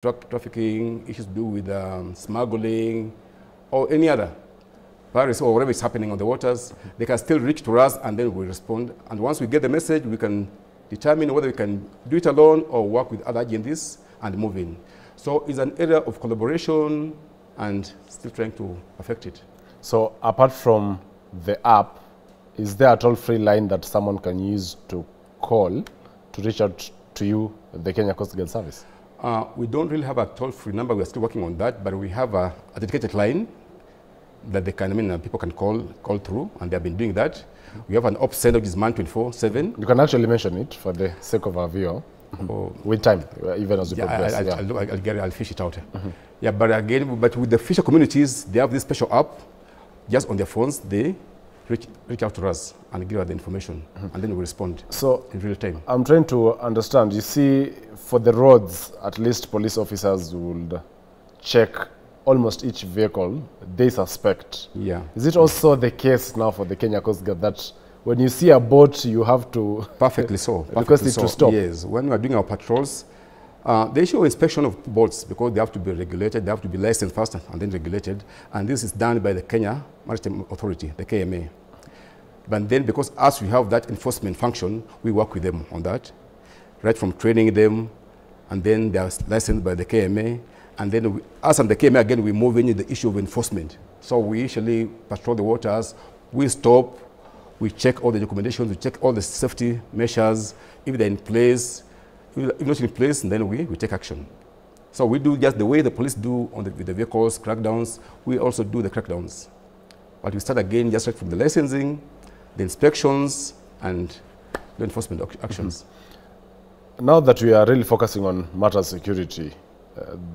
trafficking, issues to do with smuggling, or any other virus or whatever is happening on the waters, they can still reach to us and then we respond. And once we get the message, we can determine whether we can do it alone or work with other agencies and move in. So it's an area of collaboration and still trying to perfect it. So apart from the app, is there a toll-free line that someone can use to call to reach out to you, the Kenya Coast Guard Service? We don't really have a toll-free number. We're still working on that, but we have a dedicated line that they can, people can call through, and they've been doing that. We have an ops center which is man 24/7. You can actually mention it for the sake of our viewer. With time, even as we progress. I'll fish it out. Yeah, but again, with the fisher communities, they have this special app. Just on their phones, they reach out to us and give us the information, and then we respond in real time. I'm trying to understand. You see, for the roads, at least police officers would check almost each vehicle they suspect. Yeah. Is it also the case now for the Kenya Coast Guard that when you see a boat, you have to... Perfectly so. Because it's to stop. Yes. When we are doing our patrols, the issue of inspection of boats, because they have to be regulated, they have to be licensed first and then regulated. And this is done by the Kenya Maritime Authority, the KMA. But then because as we have that enforcement function, we work with them on that, right from training them, and then they are licensed by the KMA. And then us and the KMA, again, we move into the issue of enforcement. So we usually patrol the waters, we stop, we check all the documentation, we check all the safety measures, if they're in place. If not in place, then we take action. So we do just the way the police do with the vehicles, crackdowns, we also do the crackdowns. But we start again just right from the licensing, the inspections, and the enforcement actions. Now that we are really focusing on matter security,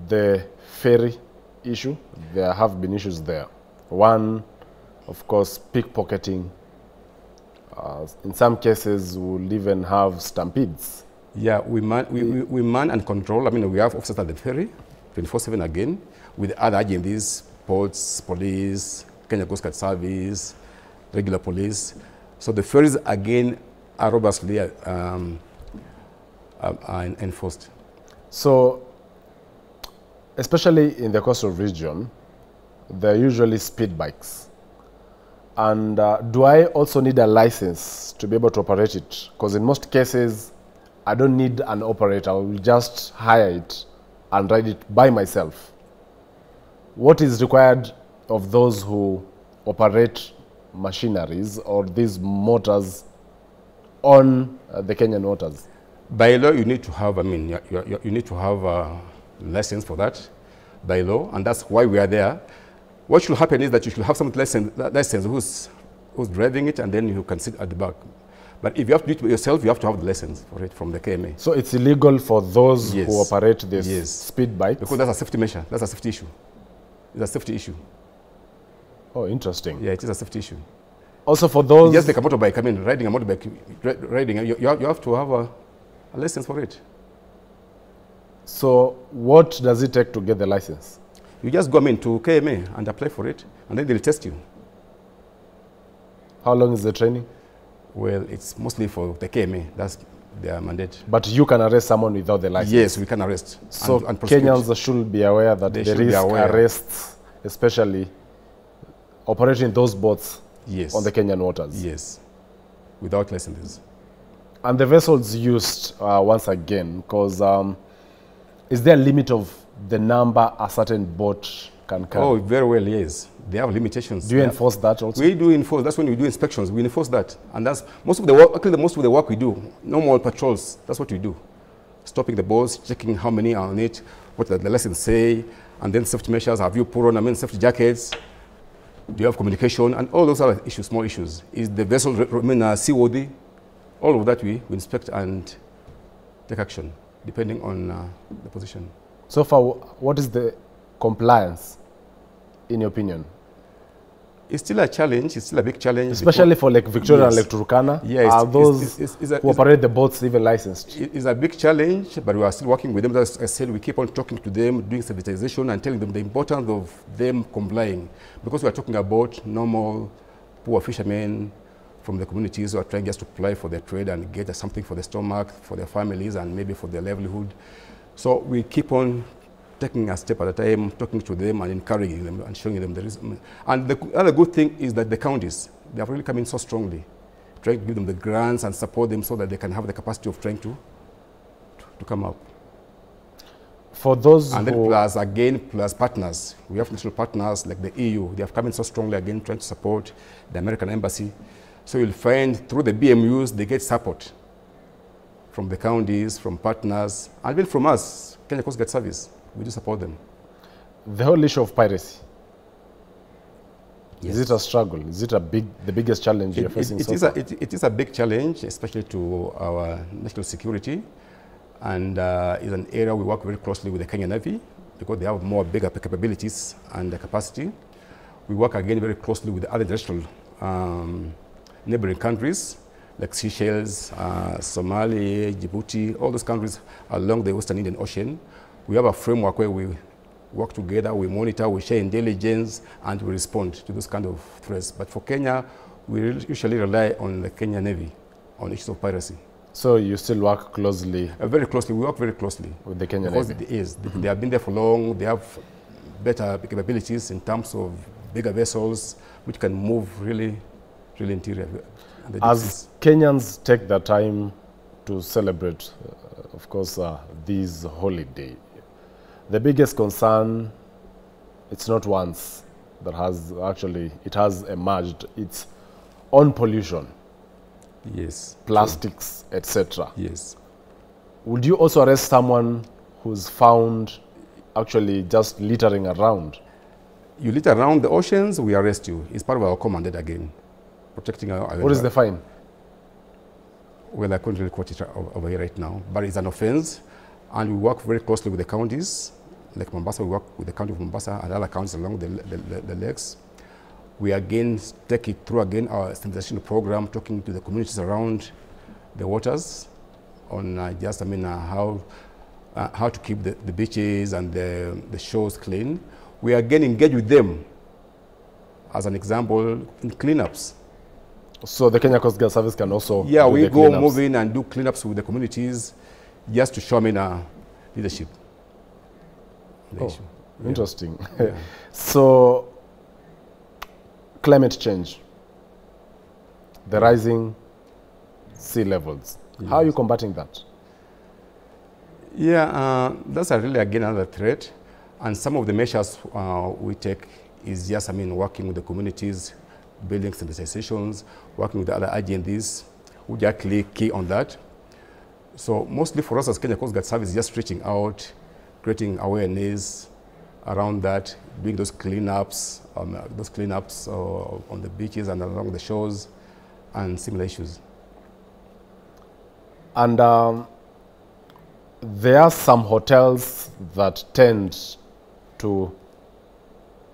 the ferry issue, there have been issues there. One, of course, pickpocketing. In some cases, we'll even have stampedes. Yeah, we man and control. We have officers at the ferry, 24/7 again, with other agencies, ports, police, Kenya Coast Guard Service, regular police. So the ferries, again, are robustly enforced. So, especially in the coastal region, there are usually speed bikes. And do I also need a license to be able to operate it? Because in most cases, I don't need an operator. I will just hire it and ride it by myself. What is required of those who operate machineries or these motors on the Kenyan waters? By law, you need to have, you need to have a license for that, by law, and that's why we are there. What should happen is that you should have some license who's driving it, and then you can sit at the back. But if you have to do it yourself, you have to have the license for it from the KMA. So it's illegal for those who operate this speed bikes? Because that's a safety measure. That's a safety issue. It's a safety issue. Oh, interesting. Yeah, it is a safety issue. Also for those... Just like a motorbike, riding a motorbike, you have to have a license for it. So what does it take to get the license? You just go to KMA and apply for it, and then they'll test you. How long is the training? Well, it's mostly for the KMA. That's their mandate. But you can arrest someone without the license? Yes, we can arrest. So and Kenyans should be aware that there is arrests, especially operating those boats on the Kenyan waters? Yes, without licenses. And the vessels used, once again, because is there a limit of the number a certain boat can carry? Oh, very well, yes. They have limitations. Do you enforce that also? We do enforce. That's when we do inspections. We enforce that. And that's most of the work, actually most of the work we do, normal patrols, that's what we do. Stopping the boats, checking how many are on it, what the lessons say, and then safety measures. Have you put on, safety jackets? Do you have communication? And all those other issues, small issues. Is the vessel seaworthy? All of that we inspect and take action, depending on the position. So far, what is the compliance, in your opinion? It's still a challenge. It's still a big challenge. Especially for Lake Victoria and Lake Turkana? Yes. Are those who operate the boats even licensed? It's a big challenge, but we are still working with them. As I said, we keep on talking to them, doing sensitization and telling them the importance of them complying. Because we are talking about normal, poor fishermen from the communities who are trying just to apply for their trade and get something for their stomach, for their families, and maybe for their livelihood. So we keep on taking a step at a time, talking to them and encouraging them and showing them the reason. And the other good thing is that the counties, they have really come in so strongly, trying to give them the grants and support them so that they can have the capacity of trying to come up. For those and then plus partners. We have national partners like the EU. They have come in so strongly again, trying to support the American embassy. So you'll find through the BMUs, they get support from the counties, from partners, and even from us, Kenya Coast Guard Service. We do support them. The whole issue of piracy. Yes. Is it a struggle? Is it the biggest challenge you're facing so far? It is a big challenge, especially to our national security. And is an area we work very closely with the Kenya Navy because they have bigger capabilities and the capacity. We work again very closely with the other international neighboring countries like Seychelles, Somalia, Djibouti, all those countries along the Western Indian Ocean. We have a framework where we work together, we monitor, we share intelligence, and we respond to those kind of threats. But for Kenya, we usually rely on the Kenya Navy on issues of piracy. So you still work closely? Very closely. We work very closely with the Kenya Navy. Because they have been there for long. They have better capabilities in terms of bigger vessels, which can move really interior. As Kenyans take the time to celebrate, of course, this holiday, the biggest concern, it's not once that it has emerged. It's on pollution. Yes. Plastics, etc. Yes. Would you also arrest someone who's found actually just littering around? You litter around the oceans, we arrest you. It's part of our commanded again. Protecting our What is the fine? Well, I couldn't really quote it over here right now, but it's an offense. And we work very closely with the counties. Like Mombasa, we work with the county of Mombasa and other counties along the lakes. We again take it through our sensitization program, talking to the communities around the waters on how to keep the beaches and the shores clean. We again engage with them, as an example, in cleanups. So the Kenya Coast Guard Service can also we go move in and do cleanups with the communities just to show leadership. Interesting. Yeah. So climate change, the rising sea levels. Yes. How are you combating that? Yeah, that's really again another threat. And some of the measures we take is just, working with the communities, building sensitizations, working with the other agencies, which are actually key on that. So mostly for us as Kenya Coast Guard Service, just reaching out, creating awareness around that, doing those cleanups on the beaches and along the shores, and similar issues. And there are some hotels that tend to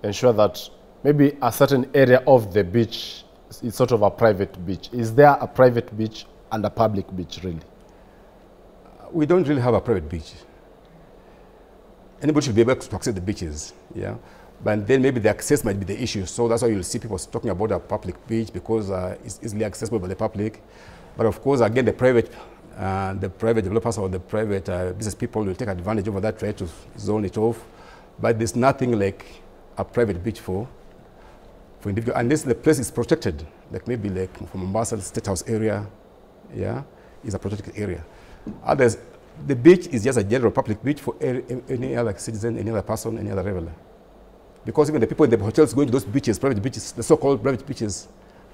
ensure that maybe a certain area of the beach is sort of a private beach. Is there a private beach and a public beach, really? We don't really have a private beach. Anybody should be able to access the beaches, yeah? But then maybe the access might be the issue. So that's why you'll see people talking about a public beach because it's easily accessible by the public. But of course, again, the private developers or the private business people will take advantage of that, try to zone it off. But there's nothing like a private beach for individual, unless the place is protected, like maybe like from Mombasa, the State House area, yeah, is a protected area. Others, the beach is just a general public beach for any other citizen, any other person, any other traveler. Because even the people in the hotels going to those beaches, private beaches, the so-called private beaches,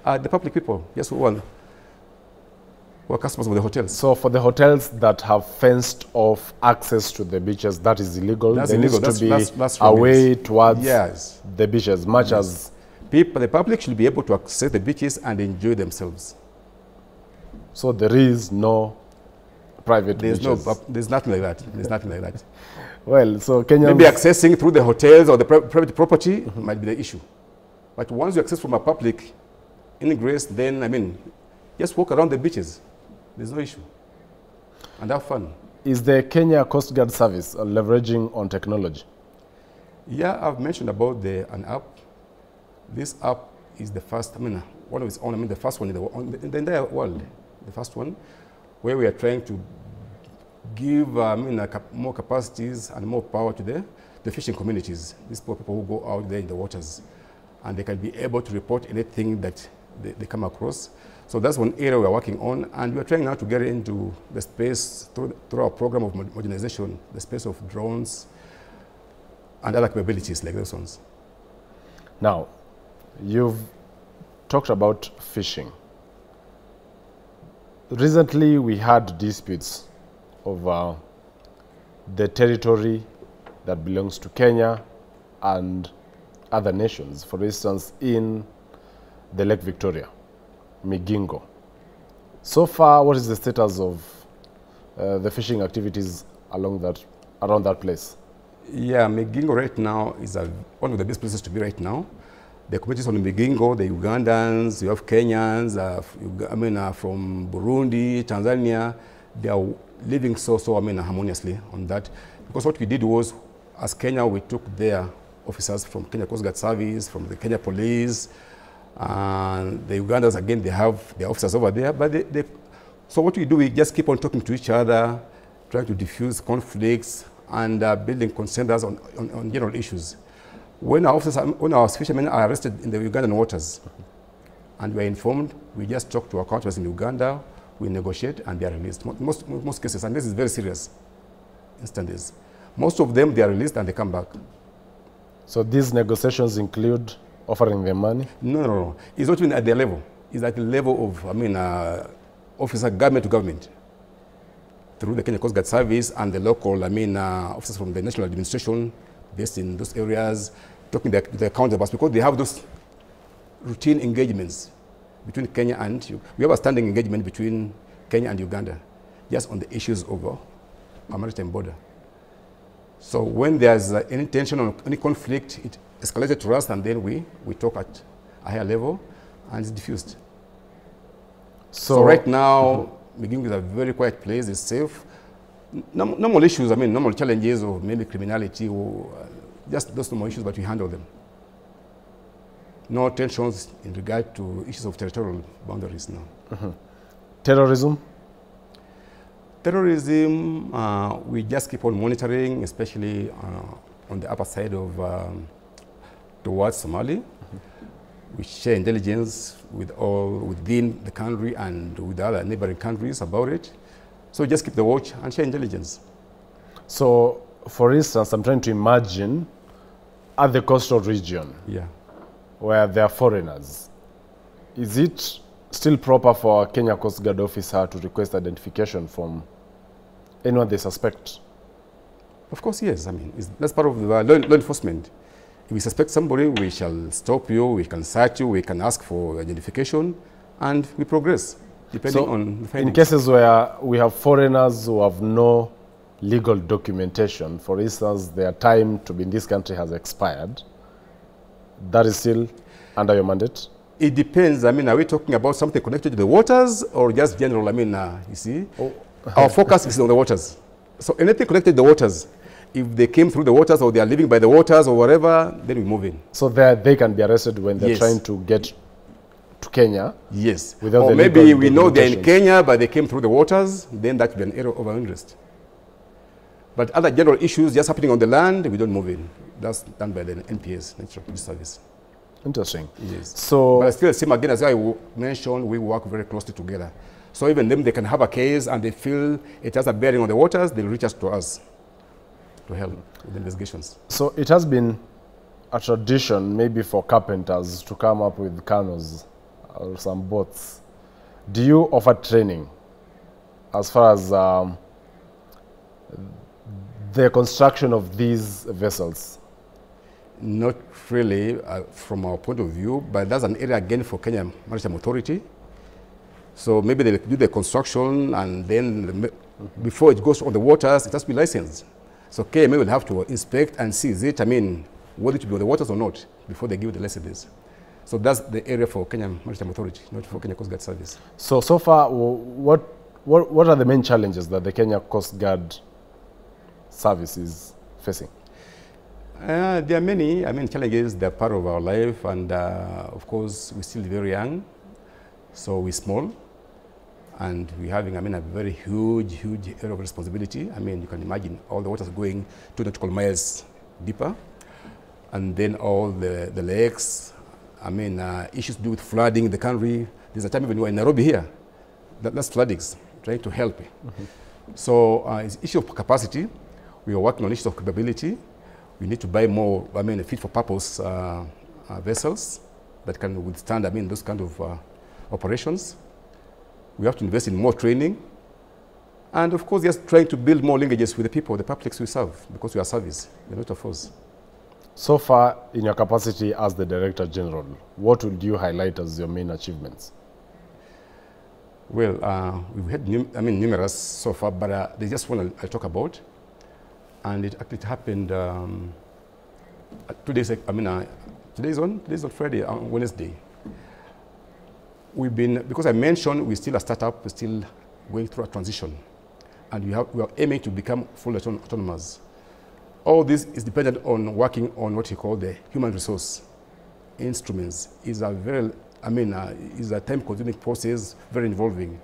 are the public people, just who are customers of the hotels. So for the hotels that have fenced off access to the beaches, that is illegal? That's there illegal. Needs to be a way towards the beaches, much as... The public should be able to access the beaches and enjoy themselves. So there is no private beaches? There's nothing like that. There's nothing like that. Well, so Kenyans... Maybe accessing through the hotels or the private property might be the issue. But once you access from a public ingress, then, just walk around the beaches. There's no issue. And have fun. Is the Kenya Coast Guard Service leveraging on technology? Yeah, I've mentioned about an app. This app is the first, one of its own, the first one in the entire world. The first one, where we are trying to give more capacities and more power to the fishing communities. These poor people who go out there in the waters, and they can be able to report anything that they come across. So that's one area we're working on, and we're trying now to get into the space through our program of modernization, the space of drones and other capabilities like those ones. Now, you've talked about fishing. Recently, we had disputes over the territory that belongs to Kenya and other nations. For instance, in the Lake Victoria, Migingo. So far, what is the status of the fishing activities around that place? Yeah, Migingo right now is one of the best places to be right now. The communities on Migingo, the Ugandans, you have Kenyans, from Burundi, Tanzania, they are living harmoniously on that. Because what we did was, as Kenya, we took their officers from Kenya Coast Guard Service, from the Kenya Police, and the Ugandans, again, they have their officers over there. But so what we do, we just keep on talking to each other, trying to diffuse conflicts, and building consensus on general issues. When our fishermen are arrested in the Ugandan waters, and we are informed, we just talk to our counterparts in Uganda, we negotiate, and they are released. Most cases, and this is very serious instances. Most of them, they are released and they come back. So these negotiations include offering them money? No. It's not even at their level. It's at the level of, officer government to government, through the Kenya Coast Guard Service and the local, officers from the national administration based in those areas, talking to their counterparts, because they have those routine engagements between Kenya and we have a standing engagement between Kenya and Uganda, just on the issues of our maritime border. So when there's any tension or any conflict, it escalated to us, and then we talk at a higher level, and it's diffused. So right now, Migingo is a very quiet place, it's safe. Normal issues, normal challenges of maybe criminality or just those normal issues, but we handle them. No tensions in regard to issues of territorial boundaries, no. Terrorism? Terrorism, we just keep on monitoring, especially on the upper side of towards Somali. We share intelligence with all within the country and with other neighboring countries about it. So just keep the watch and share intelligence. So, for instance, I'm trying to imagine at the coastal region, where there are foreigners. Is it still proper for a Kenya Coast Guard officer to request identification from anyone they suspect? Of course, yes. That's part of the law enforcement. If we suspect somebody, we shall stop you, we can search you, we can ask for identification, and we progress, depending on the findings. In cases where we have foreigners who have no legal documentation, for instance, their time to be in this country has expired, that is still under your mandate? It depends. Are we talking about something connected to the waters or just general? You see, our focus is on the waters. So anything connected to the waters, if they came through the waters or they are living by the waters or whatever, then we move in. So they can be arrested when they're trying to get to Kenya? Yes. Without or maybe we know they're in Kenya, but they came through the waters, then that would be an area of our interest. But other general issues just happening on the land, we don't move in. That's done by the NPS, Natural Police Service. Interesting. Yes. So, but still, same again, as I mentioned, we work very closely together. So even them, they can have a case and they feel it has a bearing on the waters, they'll reach out to us to help with the investigations. So it has been a tradition maybe for carpenters to come up with canoes or some boats. Do you offer training as far as the construction of these vessels? Not really from our point of view, but that's an area again for Kenya Maritime Authority. So maybe they do the construction, and then before it goes on the waters, it has to be licensed. So KMA will have to inspect and see, is it, whether it to be on the waters or not, before they give the licenses. So that's the area for Kenya Maritime Authority, not for Kenya Coast Guard Service. So far, what are the main challenges that the Kenya Coast Guard Service is facing? There are many. Challenges, they're part of our life, and of course, we're still very young, so we're small. And we're having, I mean, a very huge area of responsibility. I mean, you can imagine all the waters going 2 nautical miles deeper. And then all the lakes, I mean, issues to do with flooding in the country. There's a time even we were in Nairobi here, that's floodings, trying to help. So it's issue of capacity. We are working on issues of capability. We need to buy more, I mean, fit for purpose vessels that can withstand, I mean, those kind of operations. We have to invest in more training. And of course, just trying to build more linkages with the people, the publics we serve, because we are service, we're not a force. So far, in your capacity as the Director General, what would you highlight as your main achievements? Well, we've had numerous so far, but there's just one I'll talk about. And it actually happened 2 days, today's on Friday, on Wednesday. We've been, because I mentioned we're still a startup, we're still going through a transition. And we are aiming to become fully autonomous. All this is dependent on working on what you call the human resource instruments. Is a very, is a time-consuming process, very involving.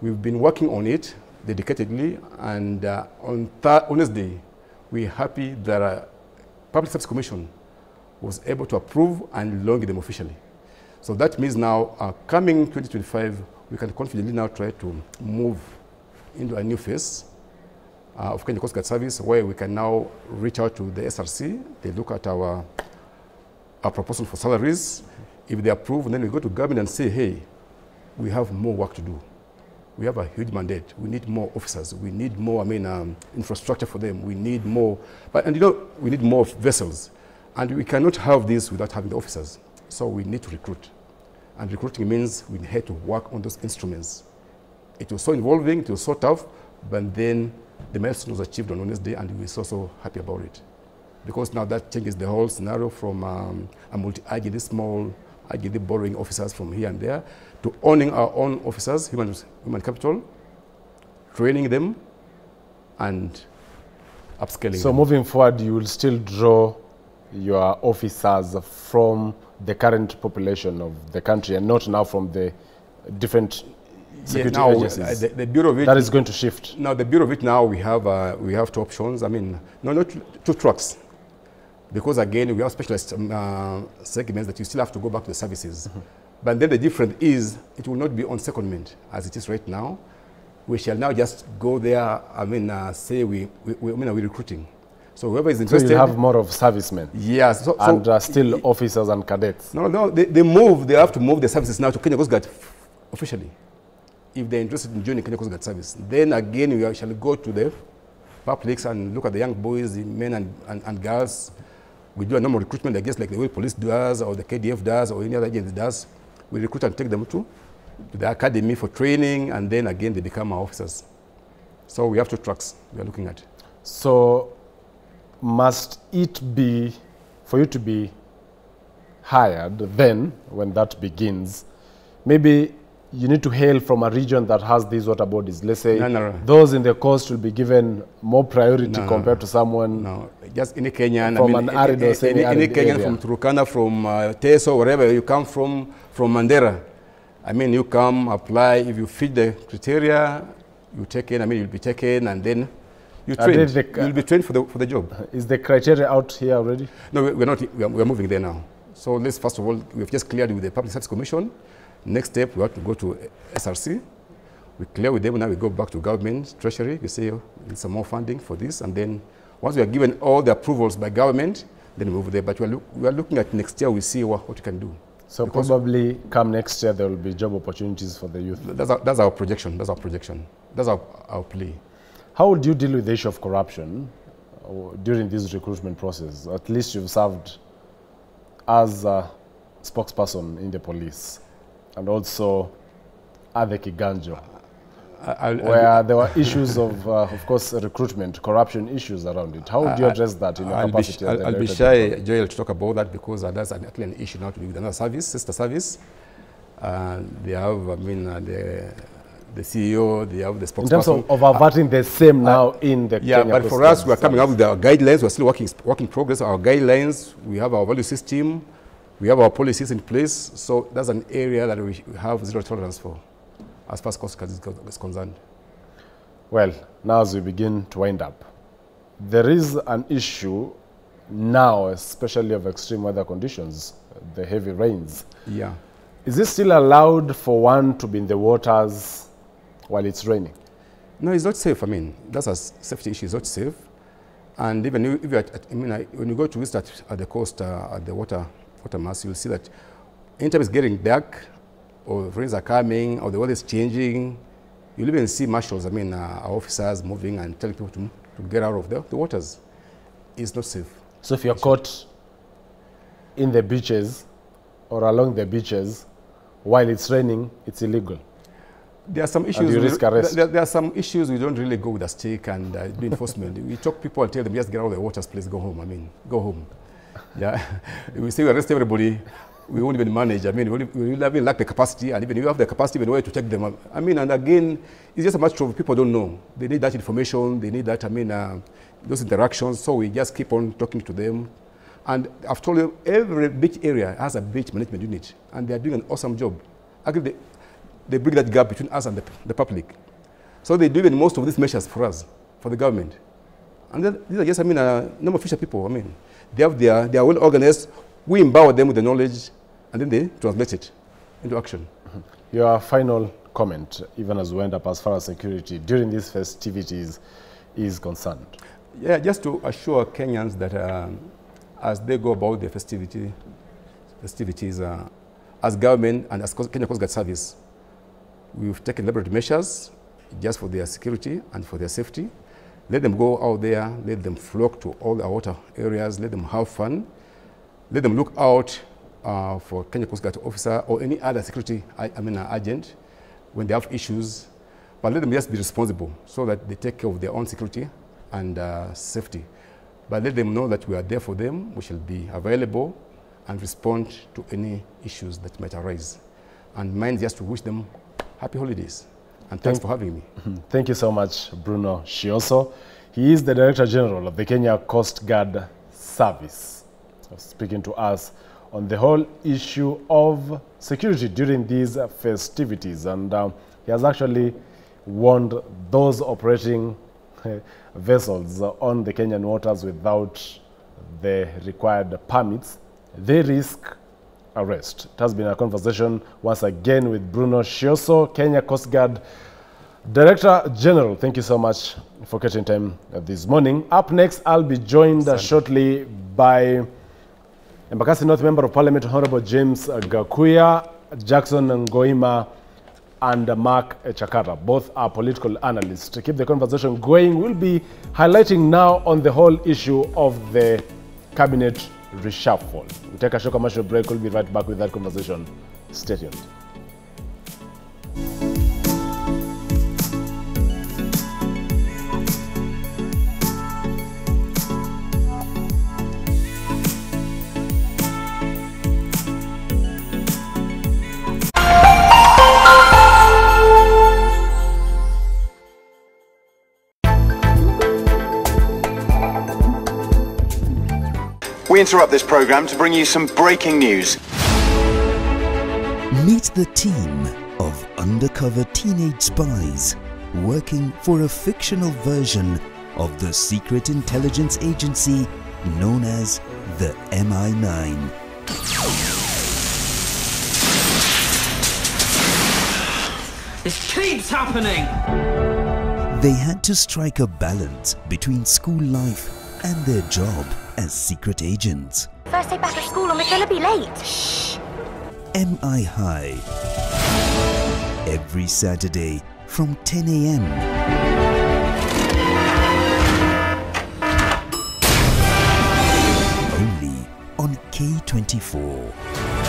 We've been working on it dedicatedly, and on Wednesday, we're happy that Public Service Commission was able to approve and launch them officially. So that means now, coming 2025, we can confidently now try to move into a new phase of Kenya Coast Guard Service, where we can now reach out to the SRC. They look at our proposal for salaries. If they approve, then we go to government and say, hey, we have more work to do. We have a huge mandate. We need more officers. We need more, infrastructure for them. We need more, we need more vessels. And we cannot have this without having the officers. So we need to recruit. And recruiting means we had to work on those instruments. It was so involving, it was so tough, but then the milestone was achieved on Wednesday, and we're so happy about it. Because now that changes the whole scenario from a multi-agency, small agency borrowing officers from here and there, to owning our own officers, human capital, training them, and upscaling So them. moving forward, you will still draw your officers from the current population of the country and not now from the different security agencies. The Bureau of it, that is going to shift. Now the Bureau of it now we have 2 options. Not 2 trucks, because again we have specialized segments that you still have to go back to the services. But then the difference is it will not be on secondment as it is right now. We shall now just go there. Say we're recruiting. So whoever is interested, So you have more of servicemen. Yes, and still officers and cadets. No, they have to move the services now to Kenya Coast Guard officially. If they're interested in joining Kenya Coast Guard service, then again we shall go to the publics and look at the young boys, the men and girls. We do a normal recruitment, I guess, like the way police does, or the KDF does, or any other agency does. We recruit and take them to the academy for training, and then again they become our officers. So we have 2 tracks we are looking at. So must it be, for you to be hired then, when that begins, maybe you need to hail from a region that has these water bodies? Let's say those in the coast will be given more priority compared to someone. No, just any Kenyan. From an arid or semi-arid any Kenyan area. From Turkana, from Teso, wherever you come from Mandera. You come, apply. If you fit the criteria, you take in. You'll be taken, and then you train. You'll be trained for the job. Is the criteria out here already? No, we're not. We're moving there now. So let's first of all, we've just cleared with the Public Service Commission. Next step, we have to go to SRC. We clear with them, now we go back to government, treasury, we say, we need some more funding for this, and then once we are given all the approvals by government, then we move there. But we are looking at next year, we see what we can do. So because probably come next year, there will be job opportunities for the youth. That's our projection, that's our plea. How would you deal with the issue of corruption during this recruitment process? At least you've served as a spokesperson in the police, and also at the Kiganjo, where there were issues of course, recruitment, corruption issues around it. How would you address that in your capacity? I'll be shy, Joel, to talk about that, because that's actually an issue now to do with another service, sister service. They have, the CEO, they have the spokesperson. In terms of averting the same now in the Kenya but for us, we are coming up with our guidelines. We're still work in progress. Our guidelines, we have our value system, we have our policies in place. So that's an area that we have zero tolerance for. as far as Coast Guard is concerned. Well, now as we begin to wind up, there is an issue now, especially of extreme weather conditions, the heavy rains. Yeah. Is it still allowed for one to be in the waters while it's raining? No, it's not safe. I mean, that's a safety issue. It's not safe. And even if you're when you go to visit at the coast, at the water mass, you'll see that anytime it's getting dark, or rains are coming, or the weather is changing, you'll even see marshals, our officers moving and telling people to get out of the waters. It's not safe. So if you're caught in the beaches or along the beaches while it's raining, it's illegal? There are some issues. And you risk arrest? There are some issues we don't really go with a stick and do enforcement. We talk people and tell them, just get out of the waters, please go home. Go home. Yeah. We say we arrest everybody, we won't even manage. We will even lack the capacity, and even if you have the capacity, even way to take them. And again, it's just a matter of people don't know. They need that information, they need that, those interactions, so we just keep on talking to them. And I've told you, every beach area has a beach management unit, and they're doing an awesome job. Actually, they bridge that gap between us and the public. So they do even most of these measures for us, for the government. And these are just, normal fisher people. They are well organized. We empower them with the knowledge, and then they translate it into action. Your final comment, even as we end up as far as security during these festivities is concerned. Yeah, just to assure Kenyans that as they go about the festivities, as government and as Kenya Coast Guard Service, we've taken elaborate measures just for their security and for their safety. Let them go out there, let them flock to all our water areas, let them have fun, let them look out for Kenya Coast Guard officer or any other security agent when they have issues, but let them just be responsible so that they take care of their own security and safety. But let them know that we are there for them, we shall be available and respond to any issues that might arise. And mine just to wish them happy holidays. And thanks for having me. Thank you so much, Bruno Shioso. He is the Director General of the Kenya Coast Guard Service, speaking to us on the whole issue of security during these festivities. And he has actually warned those operating vessels on the Kenyan waters without the required permits, they risk arrest. It has been a conversation once again with Bruno Shioso, Kenya Coast Guard Director General. Thank you so much for getting time this morning. Up next, I'll be joined shortly by Embakasi North Member of Parliament, Honorable James Gakuya, Jackson Ngoima, and Mark Chakara. Both are political analysts. To keep the conversation going, we'll be highlighting now on the whole issue of the cabinet reshuffle. We'll take a short commercial break. We'll be right back with that conversation. Stay tuned. We interrupt this program to bring you some breaking news. Meet the team of undercover teenage spies working for a fictional version of the secret intelligence agency known as the MI9. This keeps happening! They had to strike a balance between school life and their job as secret agents. First day back at school and we're gonna be late. Shh. MI High. Every Saturday from 10 a.m. Only on K24.